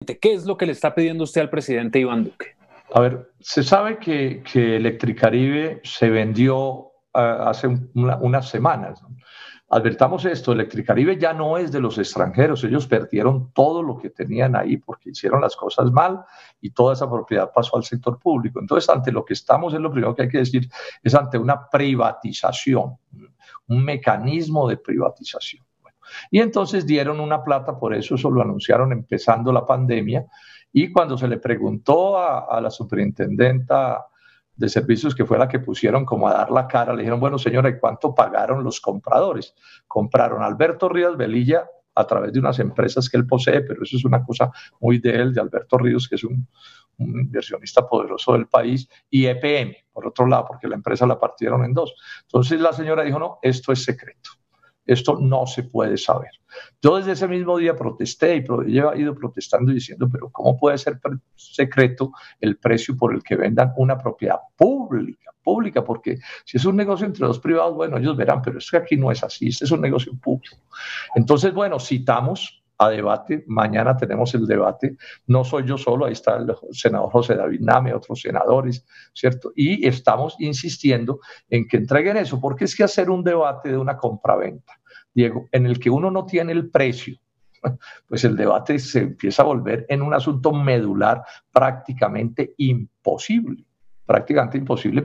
¿Qué es lo que le está pidiendo usted al presidente Iván Duque? A ver, se sabe que Electricaribe se vendió hace unas semanas, ¿no? Advertamos esto, Electricaribe ya no es de los extranjeros, ellos perdieron todo lo que tenían ahí porque hicieron las cosas mal y toda esa propiedad pasó al sector público. Entonces, ante lo que estamos, es lo primero que hay que decir, es ante una privatización, un mecanismo de privatización. Y entonces dieron una plata, por eso lo anunciaron empezando la pandemia, y cuando se le preguntó a la superintendenta de servicios, que fue la que pusieron como a dar la cara, le dijeron, bueno señora, ¿y cuánto pagaron los compradores? Compraron a Alberto Ríos Velilla a través de unas empresas que él posee, pero eso es una cosa muy de él, de Alberto Ríos, que es un inversionista poderoso del país, y EPM, por otro lado, porque la empresa la partieron en dos. Entonces la señora dijo, no, esto es secreto. Esto no se puede saber. Yo desde ese mismo día protesté y he ido protestando y diciendo, pero ¿cómo puede ser secreto el precio por el que vendan una propiedad pública? Pública, porque si es un negocio entre dos privados, bueno, ellos verán, pero es que aquí no es así, este es un negocio público. Entonces, bueno, citamos a debate, mañana tenemos el debate, no soy yo solo, ahí está el senador José David Name, otros senadores, ¿cierto? Y estamos insistiendo en que entreguen eso, porque es que hacer un debate de una compraventa, Diego, en el que uno no tiene el precio, pues el debate se empieza a volver en un asunto medular prácticamente imposible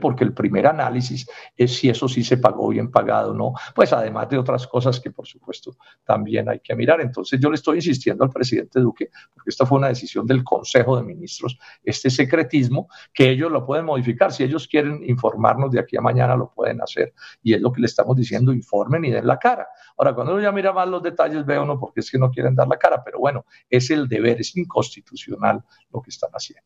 porque el primer análisis es si eso sí se pagó bien pagado o no, pues además de otras cosas que por supuesto también hay que mirar. Entonces yo le estoy insistiendo al presidente Duque, porque esta fue una decisión del Consejo de Ministros, este secretismo, que ellos lo pueden modificar, si ellos quieren informarnos de aquí a mañana lo pueden hacer, y es lo que le estamos diciendo, informen y den la cara. Ahora, cuando uno ya mira más los detalles, ve uno porque es que no quieren dar la cara, pero bueno, es el deber, es inconstitucional lo que están haciendo.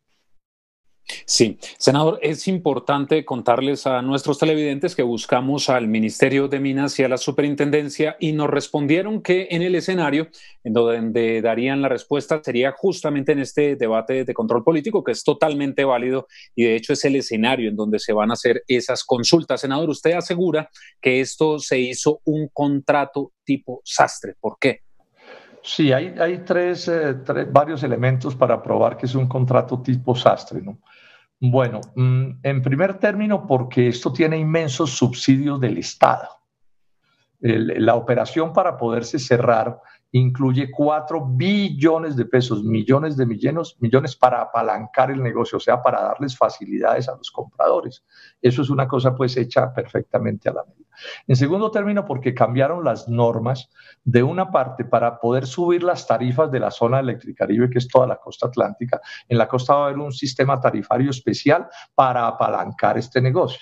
Sí, senador, es importante contarles a nuestros televidentes que buscamos al Ministerio de Minas y a la Superintendencia y nos respondieron que en el escenario en donde darían la respuesta sería justamente en este debate de control político, que es totalmente válido y de hecho es el escenario en donde se van a hacer esas consultas. Senador, usted asegura que esto se hizo un contrato tipo sastre. ¿Por qué? Sí, hay varios elementos para probar que es un contrato tipo sastre, ¿no? Bueno, en primer término, porque esto tiene inmensos subsidios del Estado. La operación para poderse cerrar incluye 4 billones de pesos, millones para apalancar el negocio, o sea, para darles facilidades a los compradores. Eso es una cosa pues hecha perfectamente a la medida. En segundo término, porque cambiaron las normas de una parte para poder subir las tarifas de la zona de Electricaribe, que es toda la costa atlántica. En la costa va a haber un sistema tarifario especial para apalancar este negocio.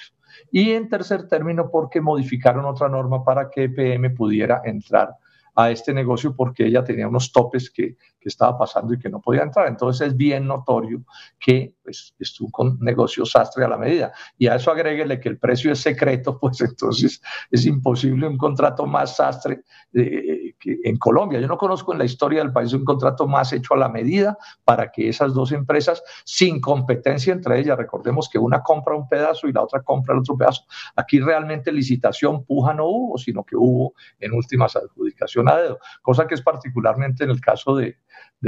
Y en tercer término, porque modificaron otra norma para que EPM pudiera entrar a este negocio porque ella tenía unos topes que estaba pasando y que no podía entrar. Entonces es bien notorio que pues, es un negocio sastre a la medida. Y a eso agréguele que el precio es secreto, pues entonces es imposible un contrato más sastre que en Colombia. Yo no conozco en la historia del país un contrato más hecho a la medida para que esas dos empresas, sin competencia entre ellas, recordemos que una compra un pedazo y la otra compra el otro pedazo. Aquí realmente licitación, puja no hubo, sino que hubo en últimas adjudicación a dedo, cosa que es particularmente en el caso de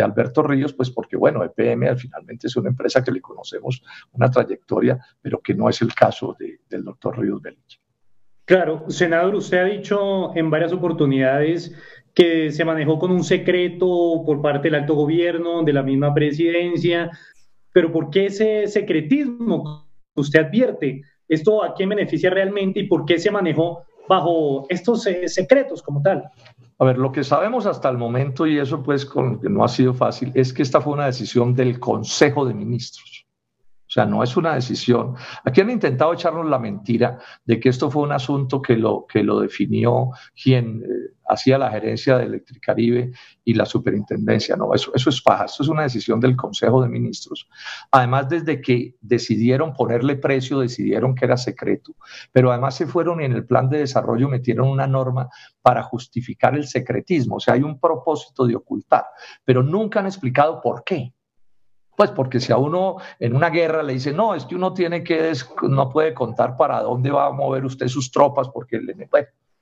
Alberto Ríos, pues porque bueno, EPM finalmente es una empresa que le conocemos una trayectoria, pero que no es el caso del doctor Ríos Velilla. Claro, senador, usted ha dicho en varias oportunidades que se manejó con un secreto por parte del alto gobierno, de la misma presidencia, pero ¿por qué ese secretismo que usted advierte? ¿Esto a quién beneficia realmente y por qué se manejó bajo estos secretos como tal? A ver, lo que sabemos hasta el momento, y eso pues que no ha sido fácil, es que esta fue una decisión del Consejo de Ministros. O sea, no es una decisión. Aquí han intentado echarnos la mentira de que esto fue un asunto que lo definió quien hacía la gerencia de Electricaribe y la superintendencia. No, eso es paja. Esto es una decisión del Consejo de Ministros. Además, desde que decidieron ponerle precio, decidieron que era secreto. Pero además se fueron y en el plan de desarrollo metieron una norma para justificar el secretismo. O sea, hay un propósito de ocultar, pero nunca han explicado por qué. Pues porque si a uno en una guerra le dice, no, es que uno no puede contar para dónde va a mover usted sus tropas, porque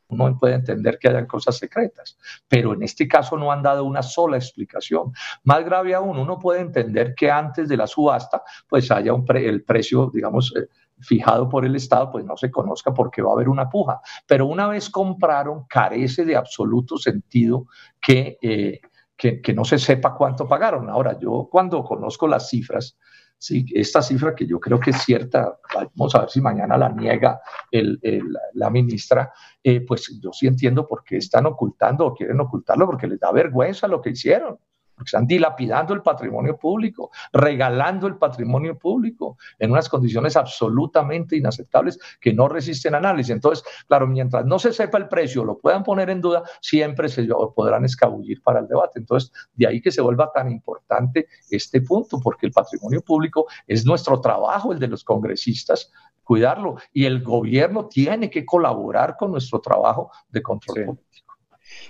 uno puede entender que hayan cosas secretas, pero en este caso no han dado una sola explicación. Más grave aún, uno puede entender que antes de la subasta pues haya el precio, digamos, fijado por el Estado, pues no se conozca porque va a haber una puja. Pero una vez compraron, carece de absoluto sentido que no se sepa cuánto pagaron. Ahora, yo cuando conozco las cifras, sí, esta cifra que yo creo que es cierta, vamos a ver si mañana la niega la ministra, pues yo sí entiendo por qué están ocultando o quieren ocultarlo, porque les da vergüenza lo que hicieron, porque están dilapidando el patrimonio público, regalando el patrimonio público en unas condiciones absolutamente inaceptables que no resisten análisis. Entonces, claro, mientras no se sepa el precio, lo puedan poner en duda, siempre se podrán escabullir para el debate. Entonces, de ahí que se vuelva tan importante este punto, porque el patrimonio público es nuestro trabajo, el de los congresistas, cuidarlo, y el gobierno tiene que colaborar con nuestro trabajo de control político.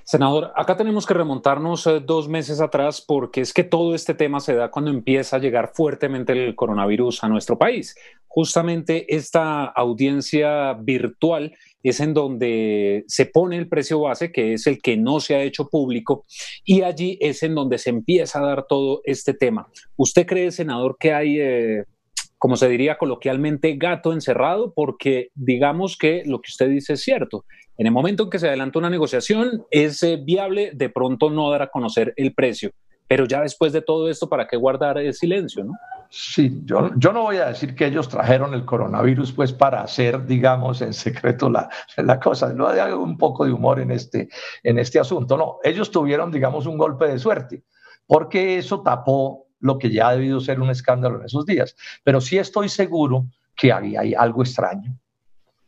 Senador, acá tenemos que remontarnos 2 meses atrás, porque es que todo este tema se da cuando empieza a llegar fuertemente el coronavirus a nuestro país. Justamente esta audiencia virtual es en donde se pone el precio base, que es el que no se ha hecho público, y allí es en donde se empieza a dar todo este tema. ¿Usted cree, senador, que hay, como se diría coloquialmente, gato encerrado? Porque digamos que lo que usted dice es cierto. En el momento en que se adelanta una negociación, es viable de pronto no dar a conocer el precio. Pero ya después de todo esto, ¿para qué guardar el silencio, no? Sí, yo no voy a decir que ellos trajeron el coronavirus pues para hacer, digamos, en secreto la cosa. No hay un poco de humor en este asunto. No, ellos tuvieron, digamos, un golpe de suerte, porque eso tapó lo que ya ha debido ser un escándalo en esos días. Pero sí estoy seguro que hay algo extraño.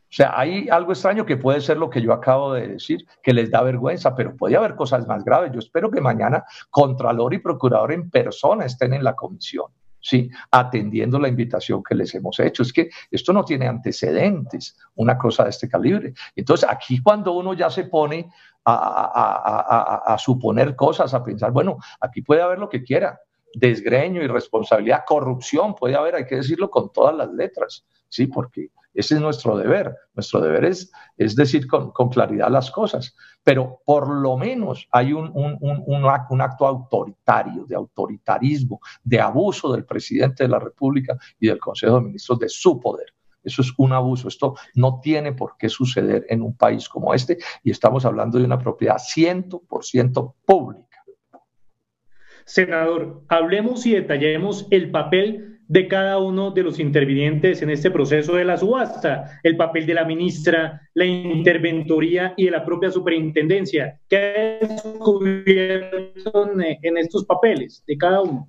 O sea, hay algo extraño que puede ser lo que yo acabo de decir, que les da vergüenza, pero puede haber cosas más graves. Yo espero que mañana Contralor y Procurador en persona estén en la comisión, ¿sí? Atendiendo la invitación que les hemos hecho. Es que esto no tiene antecedentes, una cosa de este calibre. Entonces, aquí cuando uno ya se pone a suponer cosas, a pensar, bueno, aquí puede haber lo que quiera, desgreño, irresponsabilidad, corrupción, puede haber, hay que decirlo con todas las letras, ¿sí? Porque ese es nuestro deber. Nuestro deber es decir con claridad las cosas, pero por lo menos hay un acto autoritario, de autoritarismo, de abuso del presidente de la República y del Consejo de Ministros de su poder. Eso es un abuso. Esto no tiene por qué suceder en un país como este, y estamos hablando de una propiedad 100% pública. Senador, hablemos y detallemos el papel de cada uno de los intervinientes en este proceso de la subasta, el papel de la ministra, la interventoría y de la propia superintendencia. ¿Qué ha descubierto en estos papeles de cada uno?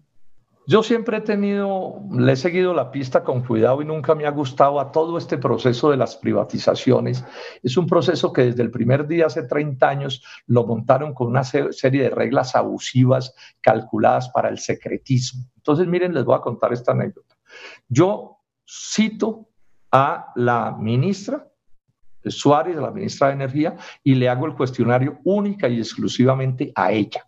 Yo siempre le he seguido la pista con cuidado y nunca me ha gustado a todo este proceso de las privatizaciones. Es un proceso que desde el primer día, hace 30 años, lo montaron con una serie de reglas abusivas calculadas para el secretismo. Entonces, miren, les voy a contar esta anécdota. Yo cito a la ministra Suárez, a la ministra de Energía, y le hago el cuestionario única y exclusivamente a ella.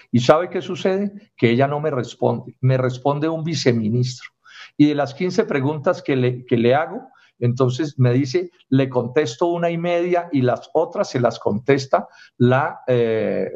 ¿Y sabe qué sucede? Que ella no me responde un viceministro. Y de las 15 preguntas que le hago, entonces me dice, le contesto 1.5 y las otras se las contesta la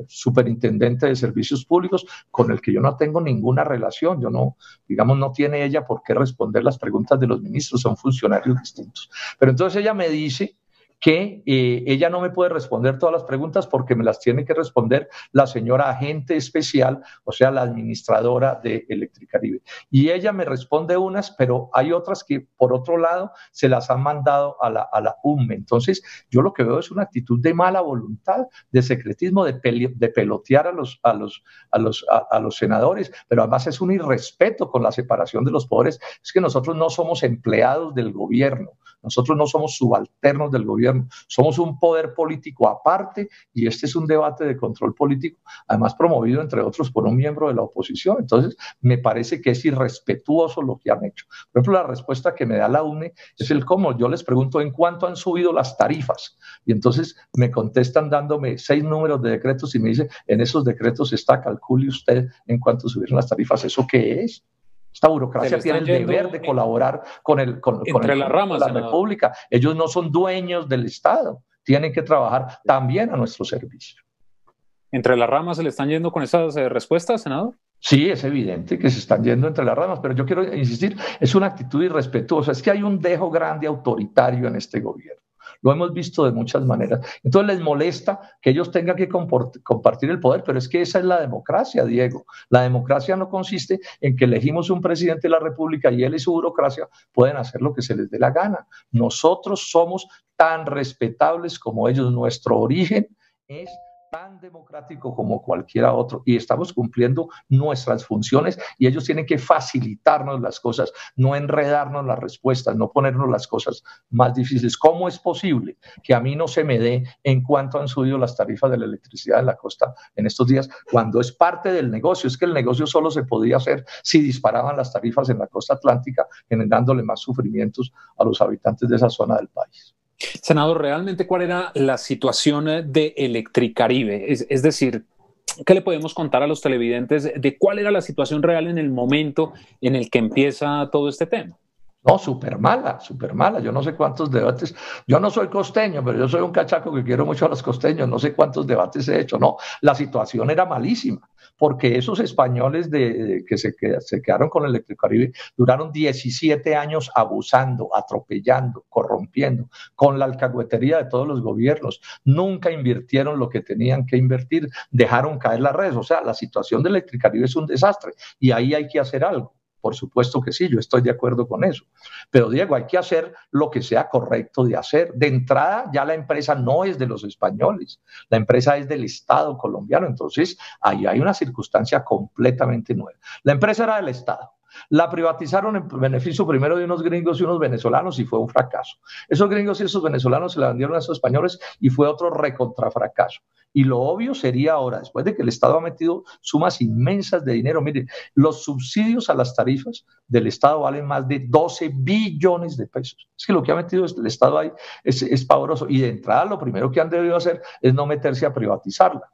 superintendente de servicios públicos, con el que yo no tengo ninguna relación. Yo no, digamos, no tiene ella por qué responder las preguntas de los ministros, son funcionarios distintos. Pero entonces ella me dice que ella no me puede responder todas las preguntas porque me las tiene que responder la señora agente especial, o sea, la administradora de Electricaribe. Y ella me responde unas, pero hay otras que, por otro lado, se las han mandado a la UME. Entonces, yo lo que veo es una actitud de mala voluntad, de secretismo, de pelotear a los senadores, pero además es un irrespeto con la separación de los poderes. Es que nosotros no somos empleados del gobierno, nosotros no somos subalternos del gobierno, somos un poder político aparte, y este es un debate de control político, además promovido, entre otros, por un miembro de la oposición. Entonces, me parece que es irrespetuoso lo que han hecho. Por ejemplo, la respuesta que me da la UNE es el cómo. Yo les pregunto en cuánto han subido las tarifas, y entonces me contestan dándome 6 números de decretos y me dicen, en esos decretos está, calcule usted en cuánto subieron las tarifas. ¿Eso qué es? Esta burocracia tiene el deber de colaborar con la República. Ellos no son dueños del Estado. tienen que trabajar también a nuestro servicio. ¿Entre las ramas se le están yendo con esas respuestas, senador? Sí, es evidente que se están yendo entre las ramas, pero yo quiero insistir, es una actitud irrespetuosa, es que hay un dejo grande autoritario en este gobierno. Lo hemos visto de muchas maneras. Entonces les molesta que ellos tengan que compartir el poder, pero es que esa es la democracia, Diego. La democracia no consiste en que elegimos un presidente de la República y él y su burocracia pueden hacer lo que se les dé la gana. Nosotros somos tan respetables como ellos. Nuestro origen es tan democrático como cualquiera otro y estamos cumpliendo nuestras funciones y ellos tienen que facilitarnos las cosas, no enredarnos las respuestas, no ponernos las cosas más difíciles. ¿Cómo es posible que a mí no se me dé en cuánto han subido las tarifas de la electricidad en la costa en estos días cuando es parte del negocio? Es que el negocio solo se podía hacer si disparaban las tarifas en la costa atlántica, generándole más sufrimientos a los habitantes de esa zona del país. Senador, ¿realmente cuál era la situación de Electricaribe? Es decir, ¿qué le podemos contar a los televidentes de cuál era la situación real en el momento en el que empieza todo este tema? No, súper mala, súper mala. Yo no sé cuántos debates. Yo no soy costeño, pero yo soy un cachaco que quiero mucho a los costeños. No sé cuántos debates he hecho. No, la situación era malísima, porque esos españoles que se quedaron con Electricaribe duraron 17 años abusando, atropellando, corrompiendo, con la alcahuetería de todos los gobiernos. Nunca invirtieron lo que tenían que invertir, dejaron caer las redes. O sea, la situación de Electricaribe es un desastre y ahí hay que hacer algo. Por supuesto que sí, yo estoy de acuerdo con eso. Pero Diego, hay que hacer lo que sea correcto de hacer. De entrada, ya la empresa no es de los españoles, la empresa es del Estado colombiano. Entonces, ahí hay una circunstancia completamente nueva. La empresa era del Estado. La privatizaron en beneficio primero de unos gringos y unos venezolanos y fue un fracaso. Esos gringos y esos venezolanos se la vendieron a esos españoles y fue otro recontrafracaso. Y lo obvio sería ahora, después de que el Estado ha metido sumas inmensas de dinero, miren, los subsidios a las tarifas del Estado valen más de 12 billones de pesos. Es que lo que ha metido el Estado ahí es pavoroso. Y de entrada lo primero que han debido hacer es no meterse a privatizarla.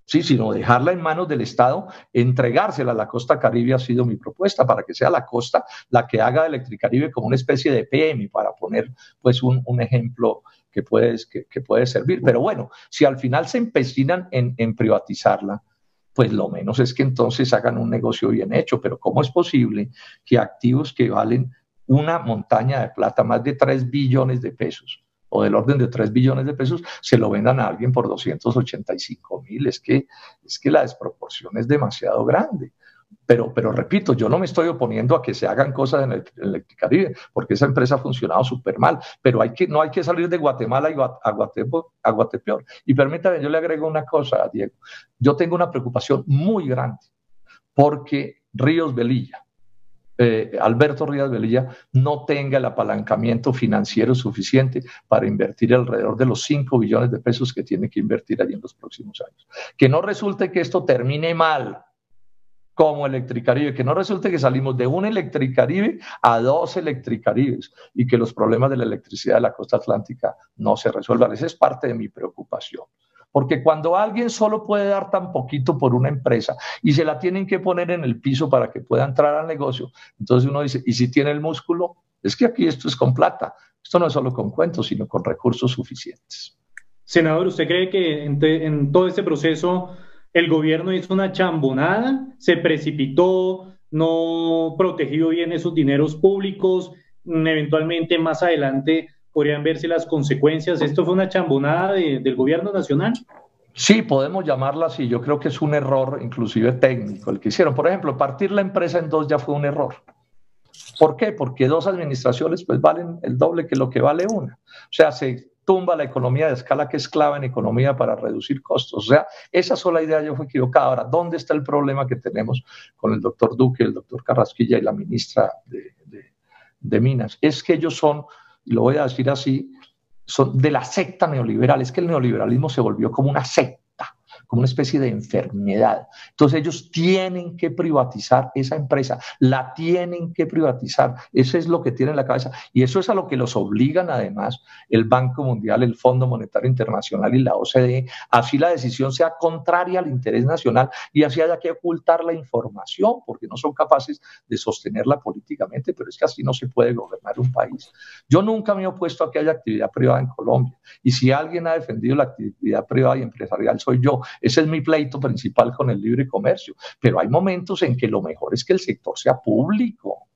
Sí, sino dejarla en manos del Estado, entregársela a la costa Caribe ha sido mi propuesta, para que sea la costa la que haga de Electricaribe como una especie de PM, para poner pues un ejemplo que puede servir. Pero bueno, si al final se empecinan en privatizarla, pues lo menos es que entonces hagan un negocio bien hecho. Pero ¿cómo es posible que activos que valen una montaña de plata, más de 3 billones de pesos, o del orden de 3 billones de pesos, se lo vendan a alguien por 285.000? Es que la desproporción es demasiado grande. Pero repito, yo no me estoy oponiendo a que se hagan cosas en Electricaribe, porque esa empresa ha funcionado súper mal, pero no hay que salir de Guatemala a Guatepeor. Y permítame, yo le agrego una cosa, Diego. Yo tengo una preocupación muy grande, porque Ríos Velilla, Alberto Ríos Velilla, no tenga el apalancamiento financiero suficiente para invertir alrededor de los 5 billones de pesos que tiene que invertir allí en los próximos años. Que no resulte que esto termine mal como Electricaribe, que no resulte que salimos de un Electricaribe a 2 Electricaribes y que los problemas de la electricidad de la costa atlántica no se resuelvan. Esa es parte de mi preocupación. Porque cuando alguien solo puede dar tan poquito por una empresa y se la tienen que poner en el piso para que pueda entrar al negocio, entonces uno dice, ¿y si tiene el músculo? Es que aquí esto es con plata. Esto no es solo con cuentos, sino con recursos suficientes. Senador, ¿usted cree que en todo este proceso el gobierno hizo una chambonada, se precipitó, no protegió bien esos dineros públicos, eventualmente más adelante podrían verse las consecuencias? ¿Esto fue una chambonada del gobierno nacional? Sí, podemos llamarla así. Yo creo que es un error, inclusive técnico, el que hicieron. Por ejemplo, partir la empresa en 2 ya fue un error. ¿Por qué? Porque 2 administraciones pues valen el doble que lo que vale una. O sea, se tumba la economía de escala, que es clave en economía para reducir costos. O sea, esa sola idea yo fue equivocada. Ahora, ¿dónde está el problema que tenemos con el doctor Duque, el doctor Carrasquilla y la ministra de Minas? Es que ellos son, y lo voy a decir así, son de la secta neoliberal. Es que el neoliberalismo se volvió como una secta, como una especie de enfermedad. Entonces ellos tienen que privatizar esa empresa, la tienen que privatizar, eso es lo que tienen en la cabeza y eso es a lo que los obligan además el Banco Mundial, el Fondo Monetario Internacional y la OCDE, así la decisión sea contraria al interés nacional y así haya que ocultar la información porque no son capaces de sostenerla políticamente, pero es que así no se puede gobernar un país. Yo nunca me he opuesto a que haya actividad privada en Colombia y si alguien ha defendido la actividad privada y empresarial soy yo. Ese es mi pleito principal con el libre comercio, pero hay momentos en que lo mejor es que el sector sea público.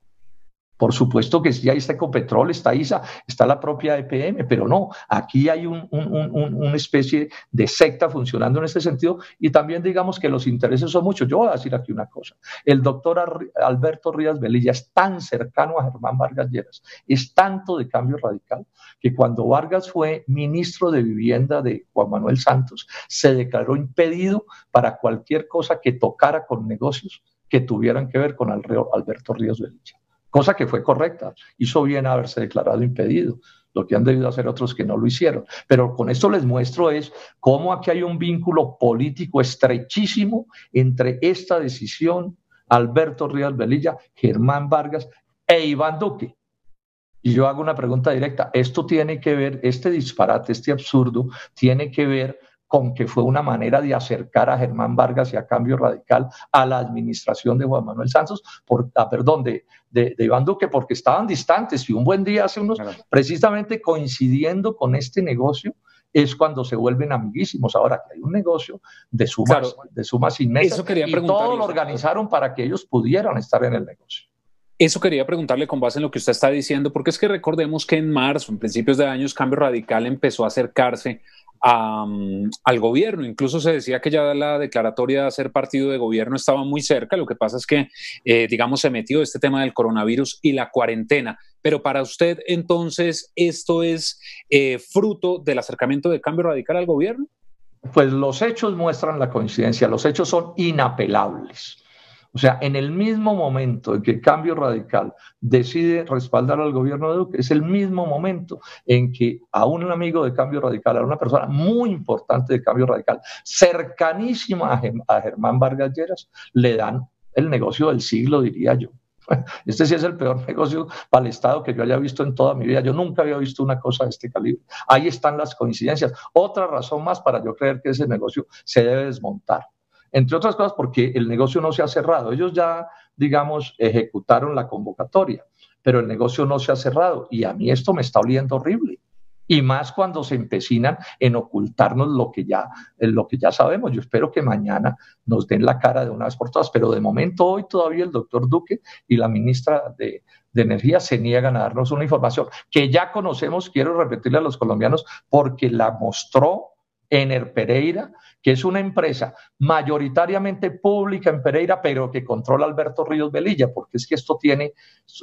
Por supuesto que sí, ahí está Ecopetrol, está ISA, está la propia EPM, pero no, aquí hay una especie de secta funcionando en ese sentido y también digamos que los intereses son muchos. Yo voy a decir aquí una cosa, el doctor Alberto Ríos Velilla es tan cercano a Germán Vargas Lleras, es tanto de Cambio Radical, que cuando Vargas fue ministro de Vivienda de Juan Manuel Santos, se declaró impedido para cualquier cosa que tocara con negocios que tuvieran que ver con Alberto Ríos Velilla. Cosa que fue correcta, hizo bien haberse declarado impedido, lo que han debido hacer otros que no lo hicieron. Pero con esto les muestro es cómo aquí hay un vínculo político estrechísimo entre esta decisión, Alberto Ríos Velilla, Germán Vargas e Iván Duque. Y yo hago una pregunta directa, esto tiene que ver, este disparate, este absurdo, tiene que ver con que fue una manera de acercar a Germán Vargas y a Cambio Radical a la administración de Juan Manuel Santos, de Iván Duque, porque estaban distantes y un buen día hace unos, precisamente coincidiendo con este negocio, es cuando se vuelven amiguísimos. Ahora que hay un negocio de sumas inmensas y todo lo organizaron para que ellos pudieran estar en el negocio. Eso quería preguntarle con base en lo que usted está diciendo, porque es que recordemos que en marzo, en principios de años, Cambio Radical empezó a acercarse al gobierno. Incluso se decía que ya la declaratoria de ser partido de gobierno estaba muy cerca. Lo que pasa es que, digamos, se metió este tema del coronavirus y la cuarentena. Pero para usted, entonces, ¿esto es fruto del acercamiento de Cambio Radical al gobierno? Pues los hechos muestran la coincidencia. Los hechos son inapelables. O sea, en el mismo momento en que Cambio Radical decide respaldar al gobierno de Duque, es el mismo momento en que a un amigo de Cambio Radical, a una persona muy importante de Cambio Radical, cercanísima a Germán Vargas Lleras, le dan el negocio del siglo, diría yo. Este sí es el peor negocio para el Estado que yo haya visto en toda mi vida. Yo nunca había visto una cosa de este calibre. Ahí están las coincidencias. Otra razón más para yo creer que ese negocio se debe desmontar. Entre otras cosas porque el negocio no se ha cerrado. Ellos ya, digamos, ejecutaron la convocatoria, pero el negocio no se ha cerrado y a mí esto me está oliendo horrible. Y más cuando se empecinan en ocultarnos lo que ya sabemos. Yo espero que mañana nos den la cara de una vez por todas, pero de momento hoy todavía el doctor Duque y la ministra de Energía se niegan a darnos una información que ya conocemos, quiero repetirle a los colombianos, porque la mostró Ener Pereira, que es una empresa mayoritariamente pública en Pereira, pero que controla Alberto Ríos Velilla, porque es que esto tiene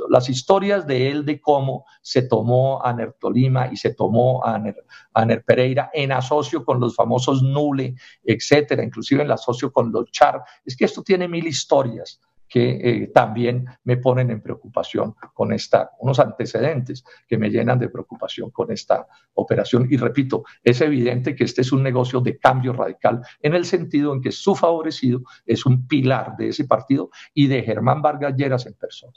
las historias de él, de cómo se tomó a Ner Tolima y se tomó a Ener Pereira en asocio con los famosos Nule, etcétera, inclusive en asocio con los Char. Es que esto tiene mil historias que también me ponen en preocupación con unos antecedentes que me llenan de preocupación con esta operación. Y repito, es evidente que este es un negocio de Cambio Radical en el sentido en que su favorecido es un pilar de ese partido y de Germán Vargas Lleras en persona.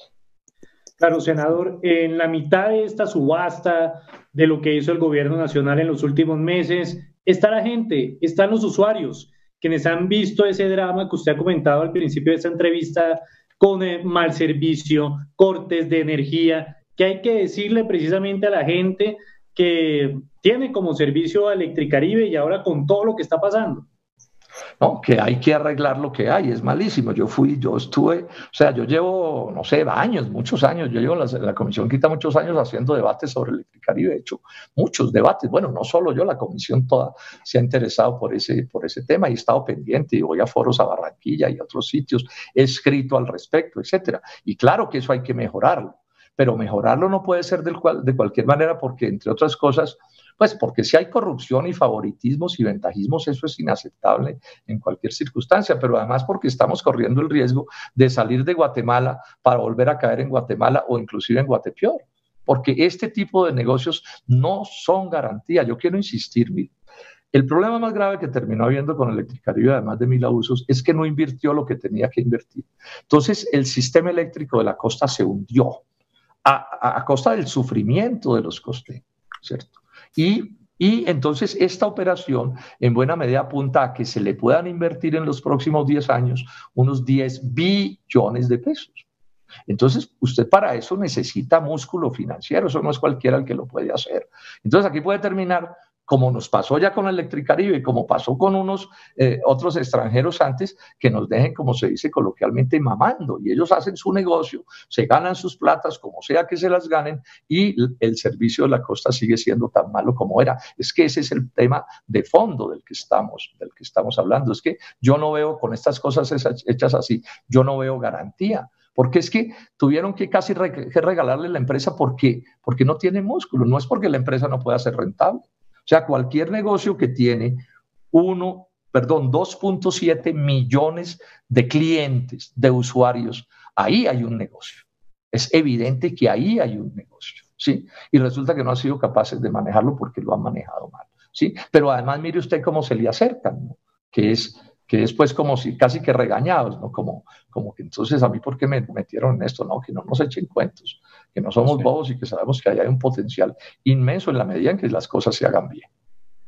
Claro, senador, en la mitad de esta subasta de lo que hizo el gobierno nacional en los últimos meses, está la gente, están los usuarios, quienes han visto ese drama que usted ha comentado al principio de esta entrevista con mal servicio, cortes de energía, que hay que decirle precisamente a la gente que tiene como servicio a Electricaribe y ahora con todo lo que está pasando. No, que hay que arreglar lo que hay, es malísimo. Yo estuve, o sea, yo llevo, no sé, años, muchos años, yo llevo en la Comisión Quita muchos años haciendo debates sobre Electricaribe, he hecho muchos debates, bueno, no solo yo, la comisión toda se ha interesado por ese tema y he estado pendiente y voy a foros a Barranquilla y a otros sitios, he escrito al respecto, etcétera. Y claro que eso hay que mejorarlo, pero mejorarlo no puede ser de cualquier manera porque, entre otras cosas, pues porque si hay corrupción y favoritismos y ventajismos, eso es inaceptable en cualquier circunstancia, pero además porque estamos corriendo el riesgo de salir de Guatemala para volver a caer en Guatemala o inclusive en Guatepeor, porque este tipo de negocios no son garantía. Yo quiero insistir, mire, El problema más grave que terminó habiendo con Electricaribe, además de 1000 abusos, es que no invirtió lo que tenía que invertir. Entonces, el sistema eléctrico de la costa se hundió a costa del sufrimiento de los costeños, ¿cierto? Y entonces esta operación en buena medida apunta a que se le puedan invertir en los próximos 10 años unos 10 billones de pesos. Entonces, usted para eso necesita músculo financiero, eso no es cualquiera el que lo puede hacer. Entonces, aquí puede terminar como nos pasó ya con Electricaribe y como pasó con unos otros extranjeros antes, que nos dejen, como se dice coloquialmente, mamando. Y ellos hacen su negocio, se ganan sus platas, como sea que se las ganen, y el servicio de la costa sigue siendo tan malo como era. Es que ese es el tema de fondo del que estamos hablando. Es que yo no veo con estas cosas hechas así, yo no veo garantía. Porque es que tuvieron que casi regalarle la empresa porque no tiene músculo, no es porque la empresa no pueda ser rentable. O sea, cualquier negocio que tiene 2.7 millones de clientes, de usuarios, ahí hay un negocio. Es evidente que ahí hay un negocio, ¿sí? Y resulta que no han sido capaces de manejarlo porque lo han manejado mal, ¿sí? Pero además mire usted cómo se le acercan, ¿no? Que es pues como si casi que regañados, ¿no? Como que entonces a mí, ¿por qué me metieron en esto? No, que no nos echen cuentos, que no somos bobos y que sabemos que ahí hay un potencial inmenso en la medida en que las cosas se hagan bien.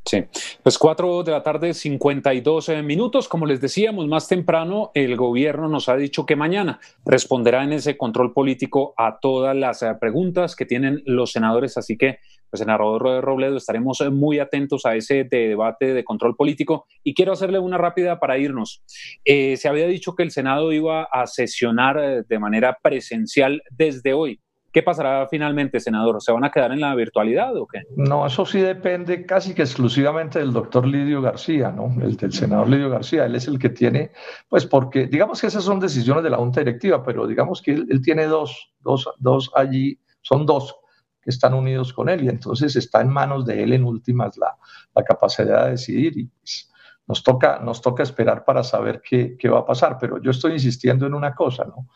Sí, pues 4:52 p.m. Como les decíamos más temprano, el gobierno nos ha dicho que mañana responderá en ese control político a todas las preguntas que tienen los senadores, así que pues senador Robledo, estaremos muy atentos a ese debate de control político y quiero hacerle una rápida para irnos. Se había dicho que el Senado iba a sesionar de manera presencial desde hoy. ¿Qué pasará finalmente, senador? ¿Se van a quedar en la virtualidad o qué? No, eso sí depende casi que exclusivamente del doctor Lidio García, ¿no? El del senador Lidio García. Él es el que tiene, pues porque, digamos que esas son decisiones de la Junta Directiva, pero digamos que él tiene dos allí, son dos que están unidos con él y entonces está en manos de él en últimas la capacidad de decidir y pues, nos toca esperar para saber qué va a pasar, pero yo estoy insistiendo en una cosa, ¿no?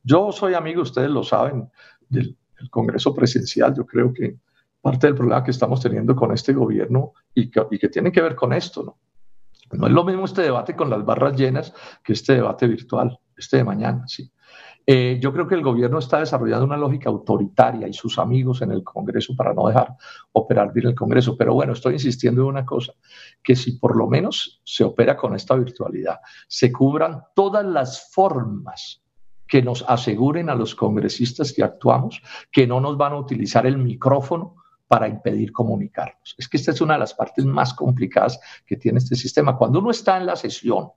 Yo soy amigo, ustedes lo saben, del Congreso Presidencial. Yo creo que parte del problema que estamos teniendo con este gobierno y que tiene que ver con esto, ¿no? No es lo mismo este debate con las barras llenas que este debate virtual, este de mañana, sí. Yo creo que el gobierno está desarrollando una lógica autoritaria y sus amigos en el Congreso para no dejar operar bien el Congreso. Pero bueno, estoy insistiendo en una cosa, que si por lo menos se opera con esta virtualidad, se cubran todas las formas que nos aseguren a los congresistas que actuamos que no nos van a utilizar el micrófono para impedir comunicarnos. Es que esta es una de las partes más complicadas que tiene este sistema. Cuando uno está en la sesión,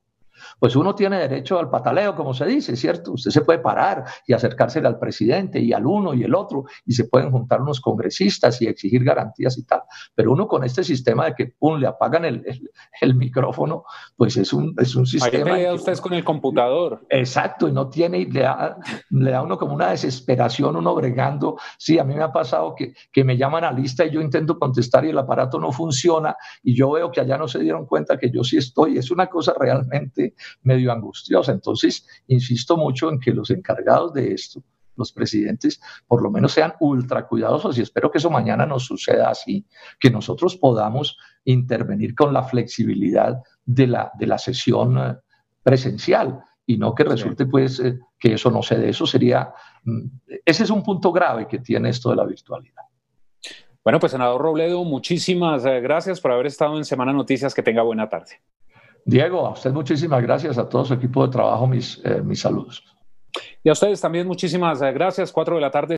pues uno tiene derecho al pataleo, como se dice, ¿cierto? Usted se puede parar y acercársele al presidente y al uno y el otro, y se pueden juntar unos congresistas y exigir garantías y tal. Pero uno con este sistema de que, pum, le apagan el micrófono, pues es un sistema... Ahí pelea usted con el computador. Exacto, y no tiene, y le da uno como una desesperación, uno bregando. Sí, a mí me ha pasado que me llaman a lista y yo intento contestar y el aparato no funciona, y yo veo que allá no se dieron cuenta que yo sí estoy. Es una cosa realmente medio angustiosa. Entonces, insisto mucho en que los encargados de esto, los presidentes, por lo menos sean ultra cuidadosos y espero que eso mañana nos suceda así, que nosotros podamos intervenir con la flexibilidad de la sesión presencial y no que resulte pues que eso no se dé. Eso sería, ese es un punto grave que tiene esto de la virtualidad. Bueno, pues senador Robledo, muchísimas gracias por haber estado en Semana Noticias. Que tenga buena tarde. Diego, a usted muchísimas gracias, a todo su equipo de trabajo, mis saludos. Y a ustedes también muchísimas gracias. 4 de la tarde.